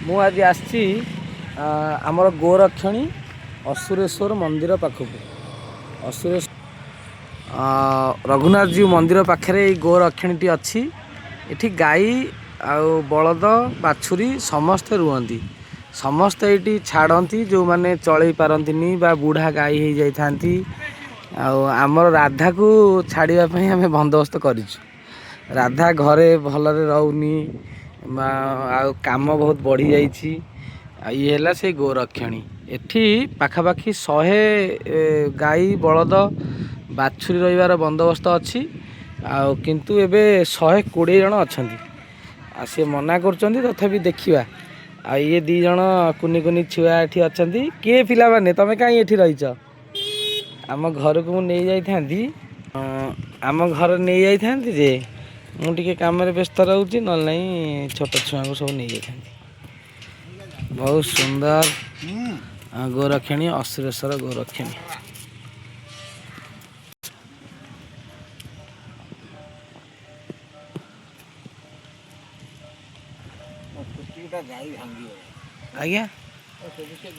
ମୁଁ ଆଜି ଆସିଛି ଆମର ଗୋରକ୍ଷଣୀ ଅସୁରେଶ୍ୱର ମନ୍ଦିର ପାଖକୁ। ରଘୁନାଥଜୀଉ ମନ୍ଦିର ପାଖରେ ଏଇ ଗୋରକ୍ଷଣୀଟି ଅଛି। ଏଠି ଗାଈ ଆଉ ବଳଦ ବାଛୁରୀ ସମସ୍ତେ ରୁହନ୍ତି। ସମସ୍ତେ ଏଇଠି ଛାଡ଼ନ୍ତି ଯେଉଁମାନେ ଚଳେଇ ପାରନ୍ତିନି ବା ବୁଢ଼ା ଗାଈ ହେଇଯାଇଥାନ୍ତି। ଆଉ ଆମର ରାଧାକୁ ଛାଡ଼ିବା ପାଇଁ ଆମେ ବନ୍ଦୋବସ୍ତ କରିଛୁ। ରାଧା ଘରେ ଭଲରେ ରହୁନି ଆଉ କାମ ବହୁତ ବଢ଼ିଯାଇଛି। ଆଉ ଇଏ ହେଲା ସେଇ ଗୋରକ୍ଷଣୀ। ଏଠି ପାଖାପାଖି 100 ଗାଈ ବଳଦ ବାଛୁରୀ ରହିବାର ବନ୍ଦୋବସ୍ତ ଅଛି। ଆଉ କିନ୍ତୁ ଏବେ 120 ଜଣ ଅଛନ୍ତି। ଆଉ ସିଏ ମନା କରୁଛନ୍ତି, ତଥାପି ଦେଖିବା। ଆଉ ଇଏ 2 ଜଣ କୁନି କୁନି ଛୁଆ ଏଠି ଅଛନ୍ତି। କିଏ ପିଲାମାନେ ତମେ କାହିଁ ଏଠି ରହିଛ? ଆମ ଘରକୁ ମୁଁ ନେଇ ଯାଇଥାନ୍ତି, ଯେ ମୁଁ ଟିକେ କାମରେ ବ୍ୟସ୍ତ ରହୁଛି, ନହେଲେ ନାହିଁ ଛୋଟ ଛୁଆଙ୍କୁ ସବୁ ନେଇଯାଇଥାନ୍ତି। ବହୁତ ସୁନ୍ଦର ଗୋରକ୍ଷଣୀ, ଅସୁରେଶ୍ୱର ଗୋରକ୍ଷଣୀ। ଆଜ୍ଞା।